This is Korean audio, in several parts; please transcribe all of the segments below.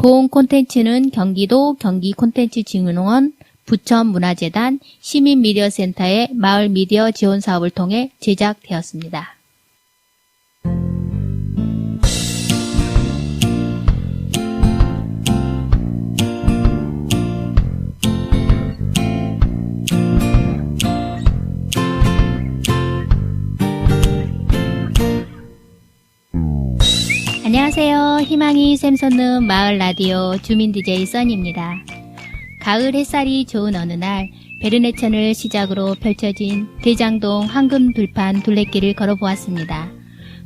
본 콘텐츠는 경기도 경기콘텐츠진흥원, 부천문화재단, 시민미디어센터의 마을 미디어 지원 사업을 통해 제작되었습니다. 안녕하세요. 희망이 샘솟는 마을 라디오 주민 DJ 써니입니다. 가을 햇살이 좋은 어느 날 베르네천을 시작으로 펼쳐진 대장동 황금들판 둘레길을 걸어보았습니다.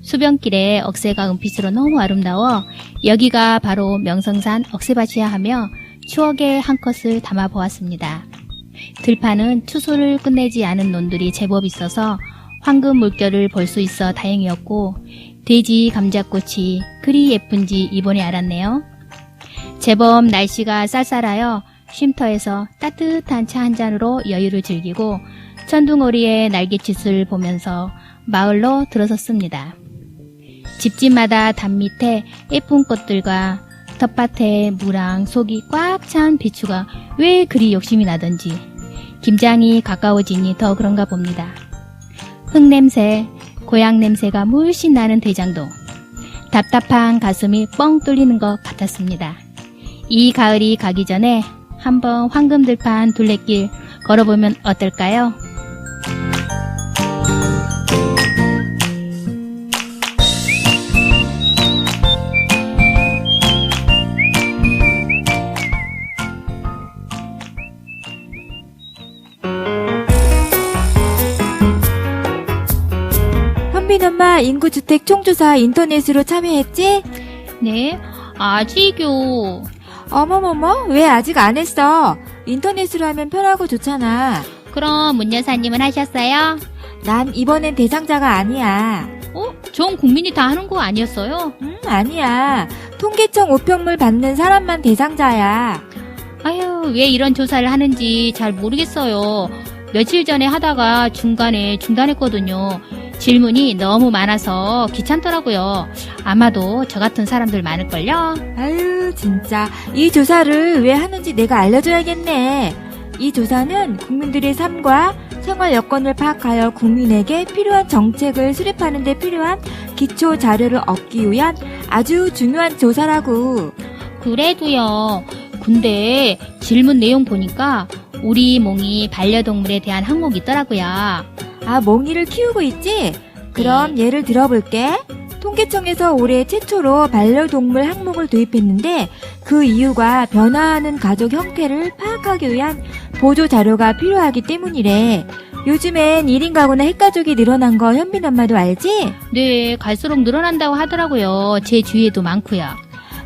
수변길에 억새가 은빛으로 너무 아름다워 여기가 바로 명성산 억새밭이야 하며 추억의 한 컷을 담아보았습니다. 들판은 추수를 끝내지 않은 논들이 제법 있어서 황금 물결을 볼 수 있어 다행이었고 돼지 감자꽃이 그리 예쁜지 이번에 알았네요. 제법 날씨가 쌀쌀하여 쉼터에서 따뜻한 차 한 잔으로 여유를 즐기고 천둥오리의 날갯짓을 보면서 마을로 들어섰습니다. 집집마다 담 밑에 예쁜 꽃들과 텃밭에 무랑 속이 꽉 찬 비추가 왜 그리 욕심이 나던지 김장이 가까워지니 더 그런가 봅니다. 흙냄새, 고향 냄새가 물씬 나는 대장동. 답답한 가슴이 뻥 뚫리는 것 같았습니다. 이 가을이 가기 전에 한번 황금들판 둘레길 걸어보면 어떨까요? 현빈 엄마 인구주택 총조사 인터넷으로 참여했지? 네, 아직요. 어머머머, 왜 아직 안 했어? 인터넷으로 하면 편하고 좋잖아. 그럼 문 여사님은 하셨어요? 난 이번엔 대상자가 아니야. 전 국민이 다 하는 거 아니었어요? 아니야. 통계청 우편물 받는 사람만 대상자야. 아유, 왜 이런 조사를 하는지 잘 모르겠어요. 며칠 전에 하다가 중간에 중단했거든요. 질문이 너무 많아서 귀찮더라고요. 아마도 저 같은 사람들 많을걸요? 아유, 진짜. 이 조사를 왜 하는지 내가 알려줘야겠네. 이 조사는 국민들의 삶과 생활 여건을 파악하여 국민에게 필요한 정책을 수립하는 데 필요한 기초 자료를 얻기 위한 아주 중요한 조사라고. 그래도요. 근데 질문 내용 보니까 우리 몽이 반려동물에 대한 항목이 있더라고요. 아, 몽이를 키우고 있지? 그럼 예를 들어볼게. 통계청에서 올해 최초로 반려동물 항목을 도입했는데 그 이유가 변화하는 가족 형태를 파악하기 위한 보조 자료가 필요하기 때문이래. 요즘엔 1인 가구나 핵가족이 늘어난 거 현빈 엄마도 알지? 네, 갈수록 늘어난다고 하더라고요. 제 주위에도 많고요.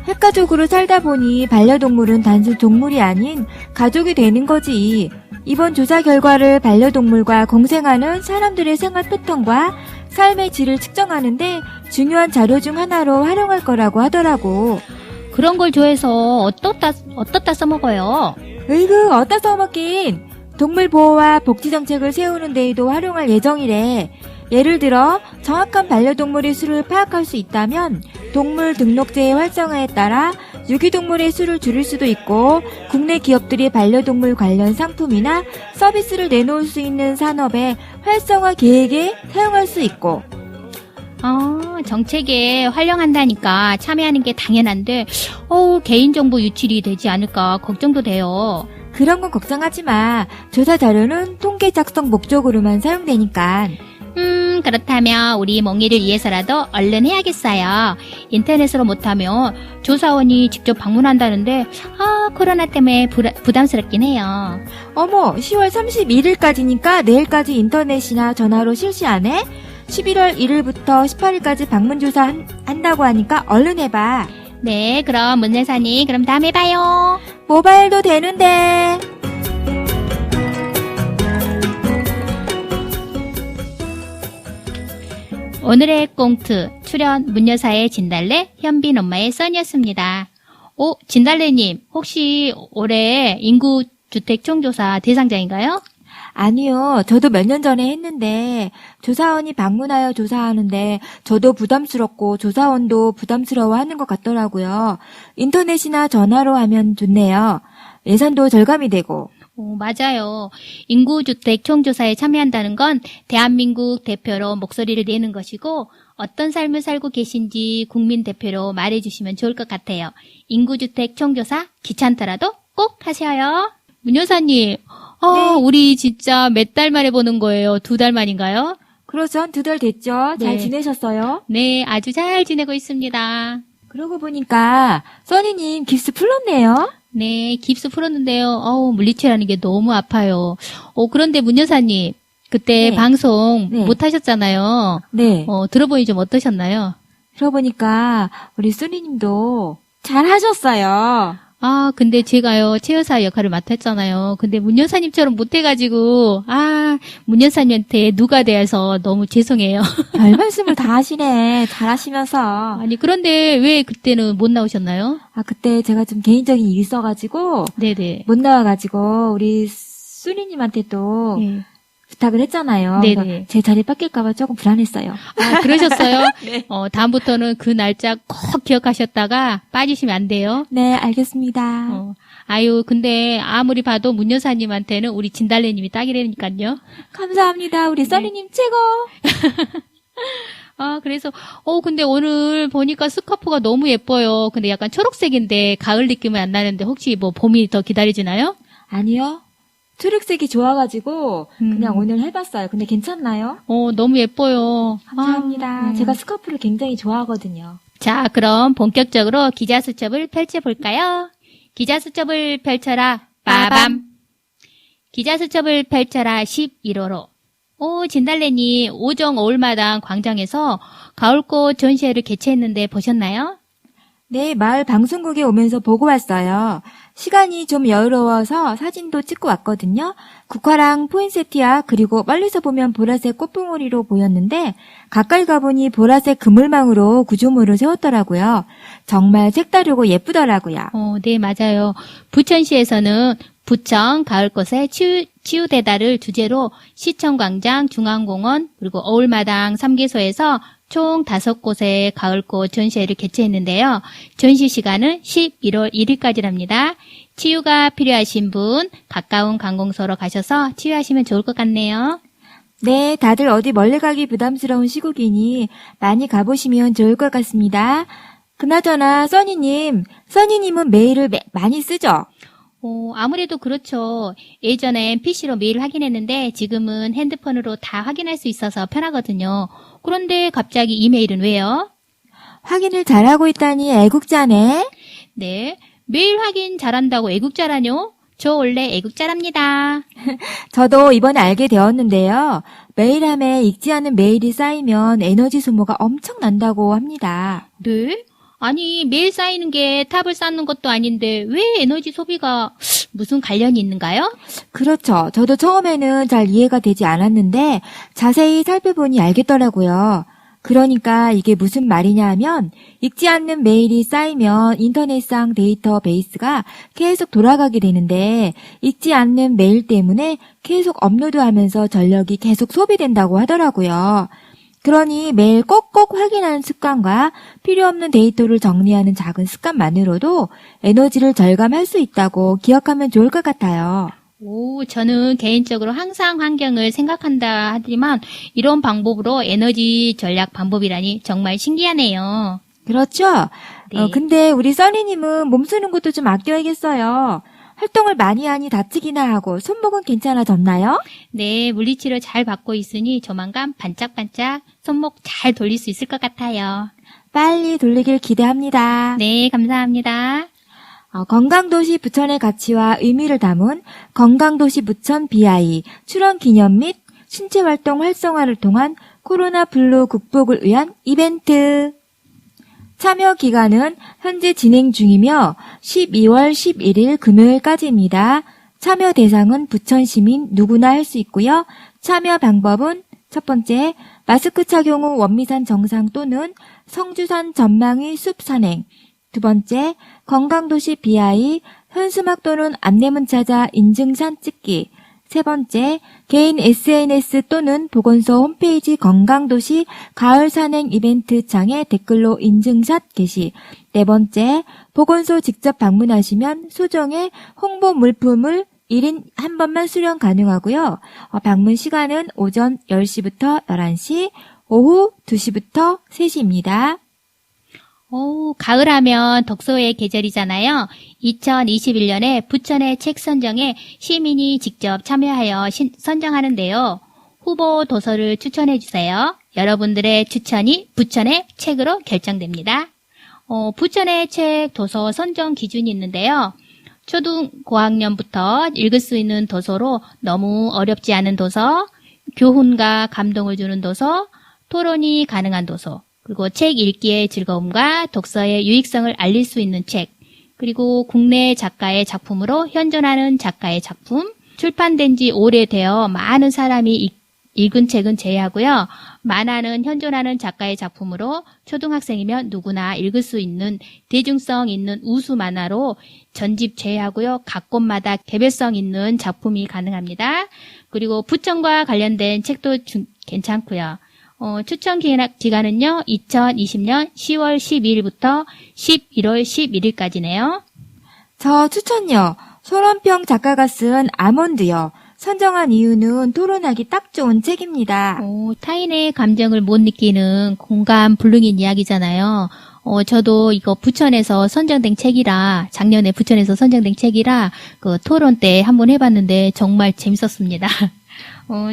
핵가족으로 살다 보니 반려동물은 단순 동물이 아닌 가족이 되는 거지. 이번 조사 결과를 반려동물과 공생하는 사람들의 생활 패턴과 삶의 질을 측정하는데 중요한 자료 중 하나로 활용할 거라고 하더라고. 그런 걸 좋아해서 어떻다 써먹어요? 으이구, 어디다 써먹긴. 동물 보호와 복지 정책을 세우는 데에도 활용할 예정이래. 예를 들어 정확한 반려동물의 수를 파악할 수 있다면 동물 등록제의 활성화에 따라 유기동물의 수를 줄일 수도 있고 국내 기업들이 반려동물 관련 상품이나 서비스를 내놓을 수 있는 산업의 활성화 계획에 사용할 수 있고. 정책에 활용한다니까 참여하는 게 당연한데 개인정보 유출이 되지 않을까 걱정도 돼요. 그런 건 걱정하지 마. 조사 자료는 통계 작성 목적으로만 사용되니까. 그렇다면 우리 몽이를 위해서라도 얼른 해야겠어요. 인터넷으로 못하면 조사원이 직접 방문한다는데 코로나 때문에 부담스럽긴 해요. 어머, 10월 31일까지니까 내일까지 인터넷이나 전화로 실시 안 해? 11월 1일부터 18일까지 방문조사 한다고 하니까 얼른 해봐. 네, 그럼 문 여사님 그럼 다음에 봐요. 모바일도 되는데. 오늘의 꽁트 출연 문여사의 진달래, 현빈 엄마의 써니였습니다. 진달래님 혹시 올해 인구주택 총조사 대상자인가요? 아니요. 저도 몇 년 전에 했는데 조사원이 방문하여 조사하는데 저도 부담스럽고 조사원도 부담스러워하는 것 같더라고요. 인터넷이나 전화로 하면 좋네요. 예산도 절감이 되고. 맞아요. 인구주택 총조사에 참여한다는 건 대한민국 대표로 목소리를 내는 것이고 어떤 삶을 살고 계신지 국민 대표로 말해주시면 좋을 것 같아요. 인구주택 총조사 귀찮더라도 꼭 하셔요. 문 여사님, 네. 우리 진짜 몇 달 만에 보는 거예요? 2달 만인가요? 그렇죠. 한 2달 됐죠? 잘 네. 지내셨어요? 네, 아주 잘 지내고 있습니다. 그러고 보니까 써니님 깁스 풀렀네요. 네, 깁스 풀었는데요. 물리치라는 게 너무 아파요. 그런데 문 여사님, 그때 네. 방송 네. 못 하셨잖아요. 네. 들어보니 좀 어떠셨나요? 들어보니까 우리 써니님도 잘 하셨어요. 근데 제가요, 최 여사 역할을 맡았잖아요. 근데 문 여사님처럼 못해가지고, 문 여사님한테 누가 돼서 너무 죄송해요. 별 말씀을 다 하시네. 잘하시면서. 아니, 그런데 왜 그때는 못 나오셨나요? 그때 제가 좀 개인적인 일이 있어가지고 네네. 못 나와가지고 우리 수리님한테 또 네. 부탁을 했잖아요. 네네. 그래서 제 자리 뺏길까봐 조금 불안했어요. 그러셨어요? 네. 다음부터는 그 날짜 꼭 기억하셨다가 빠지시면 안 돼요. 네, 알겠습니다. 근데 아무리 봐도 문 여사님한테는 우리 진달래님이 딱이라니까요. 감사합니다. 우리 써니님 최고. 그래서, 근데 오늘 보니까 스카프가 너무 예뻐요. 근데 약간 초록색인데 가을 느낌은 안 나는데 혹시 뭐 봄이 더 기다려지나요? 아니요. 초록색이 좋아가지고 그냥 오늘 해봤어요. 근데 괜찮나요? 너무 예뻐요. 감사합니다. 제가 스카프를 굉장히 좋아하거든요. 자, 그럼 본격적으로 기자수첩을 펼쳐볼까요? 기자수첩을 펼쳐라, 빠밤. 기자수첩을 펼쳐라, 11호로. 진달래님, 오정 어울마당 광장에서 가을꽃 전시회를 개최했는데 보셨나요? 네, 마을 방송국에 오면서 보고 왔어요. 시간이 좀 여유로워서 사진도 찍고 왔거든요. 국화랑 포인세티아 그리고 멀리서 보면 보라색 꽃봉오리로 보였는데 가까이 가보니 보라색 그물망으로 구조물을 세웠더라고요. 정말 색다르고 예쁘더라고요. 네, 맞아요. 부천시에서는 부천 가을꽃의 치유대다를 주제로 시청광장, 중앙공원, 그리고 어울마당 3개소에서 총 5곳의 가을꽃 전시회를 개최했는데요. 전시 시간은 11월 1일까지랍니다. 치유가 필요하신 분 가까운 관공서로 가셔서 치유하시면 좋을 것 같네요. 네, 다들 어디 멀리 가기 부담스러운 시국이니 많이 가보시면 좋을 것 같습니다. 그나저나 써니님은 메일을 많이 쓰죠? 아무래도 그렇죠. 예전엔 PC로 메일 확인했는데 지금은 핸드폰으로 다 확인할 수 있어서 편하거든요. 그런데 갑자기 이메일은 왜요? 확인을 잘하고 있다니 애국자네. 네, 메일 확인 잘한다고 애국자라뇨? 저 원래 애국자랍니다. 저도 이번에 알게 되었는데요. 메일함에 읽지 않은 메일이 쌓이면 에너지 소모가 엄청 난다고 합니다. 네? 아니, 메일 쌓이는 게 탑을 쌓는 것도 아닌데 왜 에너지 소비가 무슨 관련이 있는가요? 그렇죠. 저도 처음에는 잘 이해가 되지 않았는데 자세히 살펴보니 알겠더라고요. 그러니까 이게 무슨 말이냐 하면 읽지 않는 메일이 쌓이면 인터넷상 데이터베이스가 계속 돌아가게 되는데 읽지 않는 메일 때문에 계속 업로드하면서 전력이 계속 소비된다고 하더라고요. 그러니 매일 꼭꼭 확인하는 습관과 필요 없는 데이터를 정리하는 작은 습관만으로도 에너지를 절감할 수 있다고 기억하면 좋을 것 같아요. 저는 개인적으로 항상 환경을 생각한다 하지만 이런 방법으로 에너지 전략 방법이라니 정말 신기하네요. 그렇죠? 네. 근데 우리 써니님은 몸 쓰는 것도 좀 아껴야겠어요. 활동을 많이 하니 다치기나 하고 손목은 괜찮아졌나요? 네, 물리치료 잘 받고 있으니 조만간 반짝반짝 손목 잘 돌릴 수 있을 것 같아요. 빨리 돌리길 기대합니다. 네, 감사합니다. 건강도시 부천의 가치와 의미를 담은 건강도시 부천 BI 출원 기념 및 신체활동 활성화를 통한 코로나 블루 극복을 위한 이벤트. 참여 기간은 현재 진행 중이며 12월 11일 금요일까지입니다. 참여 대상은 부천 시민 누구나 할 수 있고요. 참여 방법은 첫 번째, 마스크 착용 후 원미산 정상 또는 성주산 전망위 숲 산행. 두 번째, 건강도시 BI 현수막 또는 안내문 찾아 인증샷 찍기. 세 번째, 개인 SNS 또는 보건소 홈페이지 건강도시 가을 산행 이벤트 창에 댓글로 인증샷 게시. 네 번째, 보건소 직접 방문하시면 소정의 홍보 물품을 1인 한 번만 수령 가능하고요. 방문 시간은 오전 10시부터 11시, 오후 2시부터 3시입니다. 가을하면 독서의 계절이잖아요. 2021년에 부천의 책 선정에 시민이 직접 참여하여 선정하는데요. 후보 도서를 추천해 주세요. 여러분들의 추천이 부천의 책으로 결정됩니다. 부천의 책 도서 선정 기준이 있는데요. 초등 고학년부터 읽을 수 있는 도서로 너무 어렵지 않은 도서, 교훈과 감동을 주는 도서, 토론이 가능한 도서, 그리고 책 읽기의 즐거움과 독서의 유익성을 알릴 수 있는 책, 그리고 국내 작가의 작품으로 현존하는 작가의 작품, 출판된 지 오래되어 많은 사람이 읽은 책은 제외하고요. 만화는 현존하는 작가의 작품으로 초등학생이면 누구나 읽을 수 있는 대중성 있는 우수 만화로 전집 제외하고요. 각 곳마다 개별성 있는 작품이 가능합니다. 그리고 부천과 관련된 책도 괜찮고요. 추천 기간은요. 2020년 10월 12일부터 11월 11일까지네요. 저 추천요. 손원평 작가가 쓴 아몬드요. 선정한 이유는 토론하기 딱 좋은 책입니다. 타인의 감정을 못 느끼는 공감 불능인 이야기잖아요. 저도 이거 부천에서 선정된 책이라, 작년에 부천에서 선정된 책이라, 그 토론 때 한번 해봤는데 정말 재밌었습니다.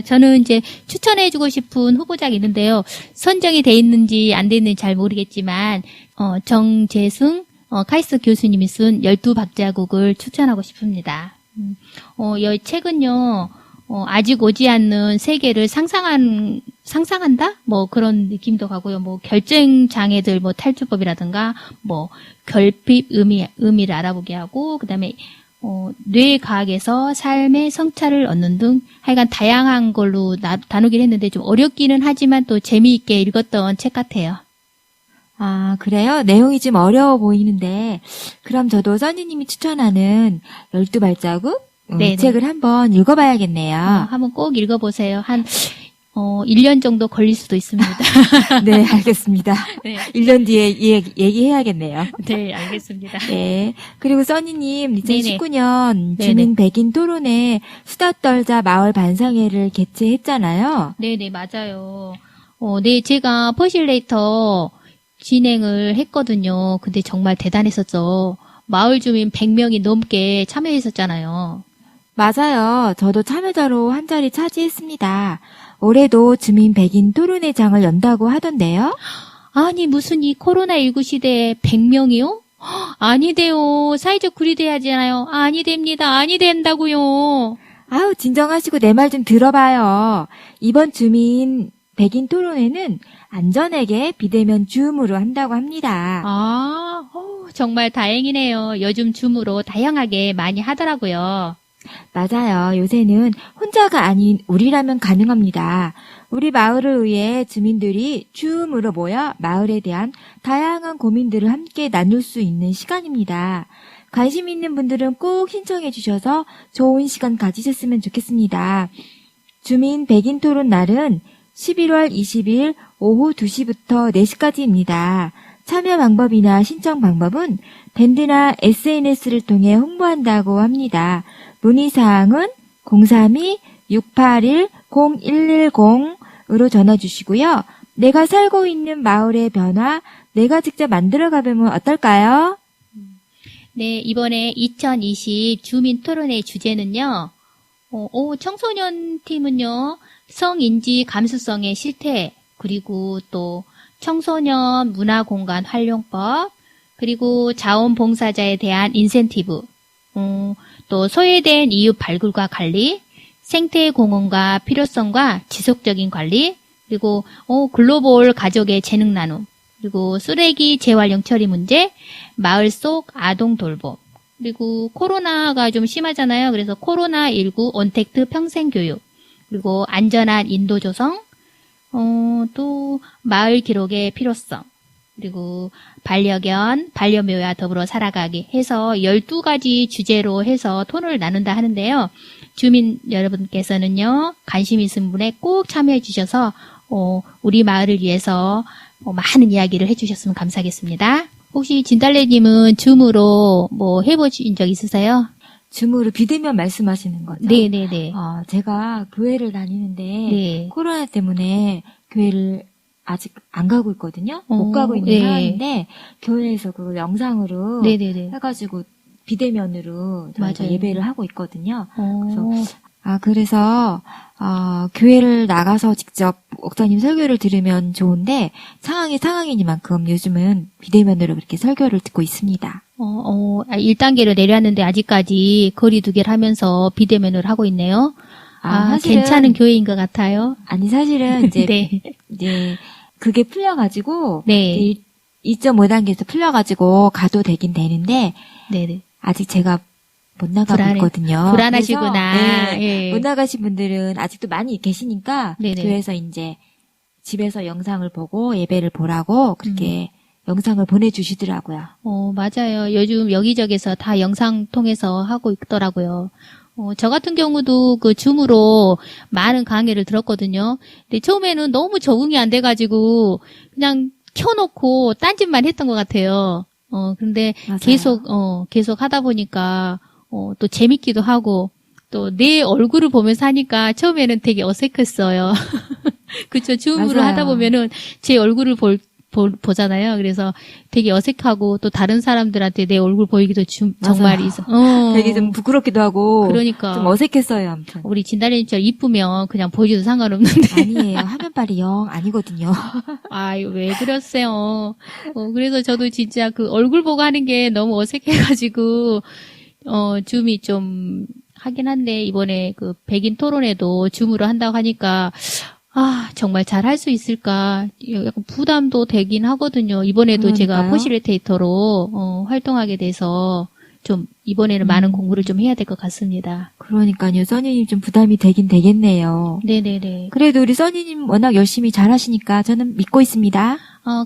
저는 이제 추천해주고 싶은 후보자가 있는데요. 선정이 돼 있는지 안 돼 있는지 잘 모르겠지만, 정재승, 카이스트 교수님이 쓴 12박자곡을 추천하고 싶습니다. 이 책은요, 아직 오지 않는 세계를 상상한다? 뭐 그런 느낌도 가고요. 뭐 결정 장애들 뭐 탈주법이라든가, 뭐 결핍 의미를 알아보게 하고, 그 다음에 뇌과학에서 삶의 성찰을 얻는 등 하여간 다양한 걸로 다루긴 했는데 좀 어렵기는 하지만 또 재미있게 읽었던 책 같아요. 아, 그래요? 내용이 좀 어려워 보이는데 그럼 저도 써니님이 추천하는 12발자국 책을 한번 읽어봐야겠네요. 한번 꼭 읽어보세요. 한 1년 정도 걸릴 수도 있습니다. 네, 알겠습니다. 네. 1년 뒤에 얘기해야겠네요. 네, 알겠습니다. 네. 그리고 써니님, 2019년 네네. 주민 백인 토론회 수다 떨자 마을 반상회를 개최했잖아요. 네네, 맞아요. 네, 제가 퍼실레이터 진행을 했거든요. 근데 정말 대단했었죠. 마을 주민 100명이 넘게 참여했었잖아요. 맞아요. 저도 참여자로 한 자리 차지했습니다. 올해도 주민 백인 토론회장을 연다고 하던데요. 아니, 무슨 이 코로나19 시대에 100명이요? 아니돼요. 사회적 구리돼야잖아요. 아니 됩니다. 아니 된다고요. 아우, 진정하시고 내 말 좀 들어봐요. 이번 주민 백인 토론회는 안전하게 비대면 줌으로 한다고 합니다. 정말 다행이네요. 요즘 줌으로 다양하게 많이 하더라고요. 맞아요. 요새는 혼자가 아닌 우리라면 가능합니다. 우리 마을을 위해 주민들이 줌으로 모여 마을에 대한 다양한 고민들을 함께 나눌 수 있는 시간입니다. 관심 있는 분들은 꼭 신청해 주셔서 좋은 시간 가지셨으면 좋겠습니다. 주민 백인 토론 날은 11월 20일 오후 2시부터 4시까지입니다. 참여 방법이나 신청 방법은 밴드나 SNS를 통해 홍보한다고 합니다. 문의사항은 032-681-0110으로 전화 주시고요. 내가 살고 있는 마을의 변화, 내가 직접 만들어가보면 어떨까요? 네, 이번에 2020 주민 토론회 주제는요. 청소년 팀은요. 성인지 감수성의 실태, 그리고 또 청소년 문화공간 활용법, 그리고 자원봉사자에 대한 인센티브, 또 소외된 이웃 발굴과 관리, 생태공원과 필요성과 지속적인 관리, 그리고 글로벌 가족의 재능 나눔, 그리고 쓰레기 재활용 처리 문제, 마을 속 아동 돌봄, 그리고 코로나가 좀 심하잖아요. 그래서 코로나19 언택트 평생교육, 그리고 안전한 인도 조성, 또 마을 기록의 필요성, 그리고 반려견, 반려묘와 더불어 살아가기 해서 12가지 주제로 해서 토론을 나눈다 하는데요. 주민 여러분께서는요, 관심 있은 분에 꼭 참여해 주셔서, 우리 마을을 위해서 많은 이야기를 해 주셨으면 감사하겠습니다. 혹시 진달래님은 줌으로 뭐 해보신 적 있으세요? 줌으로 비대면 말씀하시는 거죠? 네네네. 제가 교회를 다니는데 네. 코로나 때문에 교회를 아직 안 가고 있거든요. 못 가고 있는 상황인데 교회에서 그걸 영상으로 네네네. 해가지고 비대면으로 저희가 맞아요. 예배를 하고 있거든요. 그래서 교회를 나가서 직접 목사님 설교를 들으면 좋은데 상황이 상황이니만큼 요즘은 비대면으로 그렇게 설교를 듣고 있습니다. 1단계로 내려왔는데 아직까지 거리 두기를 하면서 비대면을 하고 있네요. 사실은, 괜찮은 교회인 것 같아요. 아니, 사실은 이제, 네. 이제, 그게 풀려가지고, 네. 2.5단계에서 풀려가지고 가도 되긴 되는데, 네네. 아직 제가 못 나가고 있거든요. 불안하시구나. 그래서, 예. 못 나가신 분들은 아직도 많이 계시니까, 네네. 교회에서 이제, 집에서 영상을 보고 예배를 보라고, 그렇게 영상을 보내주시더라고요. 맞아요. 요즘 여기저기서 다 영상 통해서 하고 있더라고요. 저 같은 경우도 그 줌으로 많은 강의를 들었거든요. 근데 처음에는 너무 적응이 안 돼가지고 그냥 켜놓고 딴짓만 했던 것 같아요. 근데 맞아요. 계속 하다 보니까 또 재밌기도 하고 또 내 얼굴을 보면서 하니까 처음에는 되게 어색했어요. 그쵸. 줌으로 맞아요. 하다 보면은 제 얼굴을 보잖아요. 그래서 되게 어색하고 또 다른 사람들한테 내 얼굴 보이기도 정말 되게 좀 부끄럽기도 하고 그러니까 좀 어색했어요. 아무튼 우리 진달래님처럼 이쁘면 그냥 보여줘도 상관없는데 아니에요. 화면빨이 영 아니거든요. 왜 그랬어요. 그래서 저도 진짜 그 얼굴 보고 하는 게 너무 어색해가지고 줌이 좀 하긴 한데 이번에 그 백인 토론회도 줌으로 한다고 하니까 정말 잘 할 수 있을까? 약간 부담도 되긴 하거든요. 이번에도 그러니까요. 제가 포시리테이터로 활동하게 돼서 좀 이번에는 많은 공부를 좀 해야 될 것 같습니다. 그러니까요. 써니님 좀 부담이 되긴 되겠네요. 네네네. 그래도 우리 써니님 워낙 열심히 잘하시니까 저는 믿고 있습니다.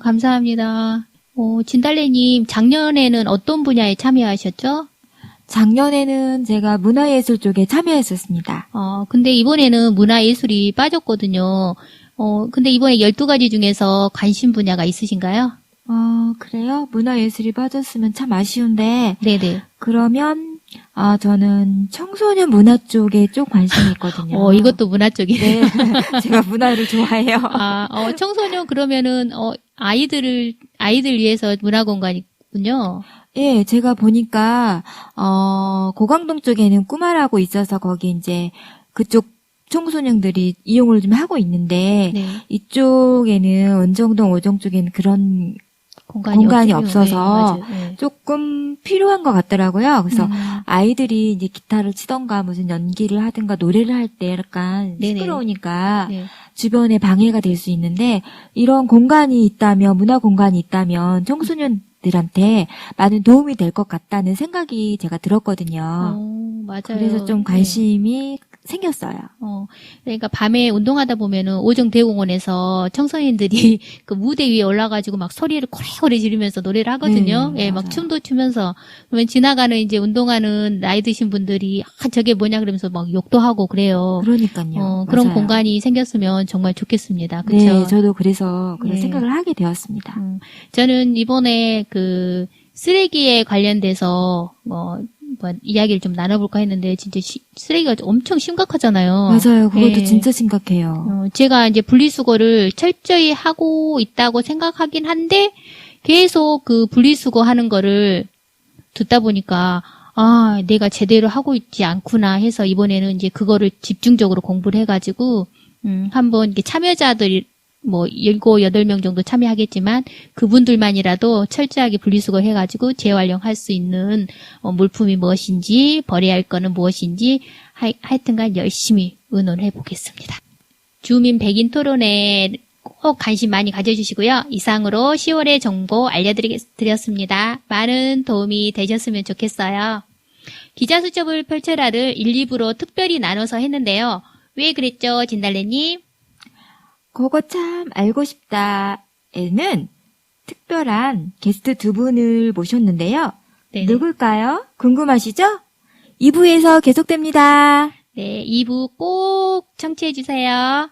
감사합니다. 진달래님 작년에는 어떤 분야에 참여하셨죠? 작년에는 제가 문화예술 쪽에 참여했었습니다. 근데 이번에는 문화예술이 빠졌거든요. 근데 이번에 12가지 중에서 관심 분야가 있으신가요? 그래요? 문화예술이 빠졌으면 참 아쉬운데. 네네. 그러면, 저는 청소년 문화 쪽에 좀 관심이 있거든요. 이것도 문화 쪽이네요. 네. 제가 문화를 좋아해요. 청소년 그러면은, 아이들 위해서 문화 공간이군요. 예, 제가 보니까, 고강동 쪽에는 꾸마라고 있어서 거기 이제 그쪽 청소년들이 이용을 좀 하고 있는데, 네. 이쪽에는 원정동, 오정 쪽에는 그런 공간이 없어서 네. 조금 필요한 것 같더라고요. 그래서 아이들이 이제 기타를 치던가 무슨 연기를 하든가 노래를 할 때 약간 네네. 시끄러우니까 네. 주변에 방해가 될 수 있는데 이런 공간이 있다면, 문화 공간이 있다면 청소년들한테 많은 도움이 될 것 같다는 생각이 제가 들었거든요. 맞아요. 그래서 좀 관심이 생겼어요. 그러니까 밤에 운동하다 보면은 오정대공원에서 청소년들이 그 무대 위에 올라가지고 막 소리를 코레코레 지르면서 노래를 하거든요. 네, 예, 막 맞아요. 춤도 추면서. 그러면 지나가는 이제 운동하는 나이 드신 분들이 저게 뭐냐 그러면서 막 욕도 하고 그래요. 그러니까요. 그런 맞아요. 공간이 생겼으면 정말 좋겠습니다. 그렇죠? 네, 저도 그래서 그런 네. 생각을 하게 되었습니다. 저는 이번에 그 쓰레기에 관련돼서 이야기를 좀 나눠볼까 했는데 진짜 쓰레기가 엄청 심각하잖아요. 맞아요. 그것도 예. 진짜 심각해요. 제가 이제 분리수거를 철저히 하고 있다고 생각하긴 한데 계속 그 분리수거 하는 거를 듣다 보니까 내가 제대로 하고 있지 않구나 해서 이번에는 이제 그거를 집중적으로 공부를 해가지고 한번 이렇게 참여자들이 7, 8명 정도 참여하겠지만 그분들만이라도 철저하게 분리수거 해가지고 재활용할 수 있는 물품이 무엇인지 버려야 할 거는 무엇인지 하여튼간 열심히 의논해 보겠습니다. 주민 백인 토론에 꼭 관심 많이 가져주시고요. 이상으로 10월의 정보 알려드렸습니다. 많은 도움이 되셨으면 좋겠어요. 기자수첩을 펼쳐라를 1, 2부로 특별히 나눠서 했는데요. 왜 그랬죠, 진달래님? 그거 참 알고 싶다에는 특별한 게스트 두 분을 모셨는데요. 네네. 누굴까요? 궁금하시죠? 2부에서 계속됩니다. 네, 2부 꼭 청취해 주세요.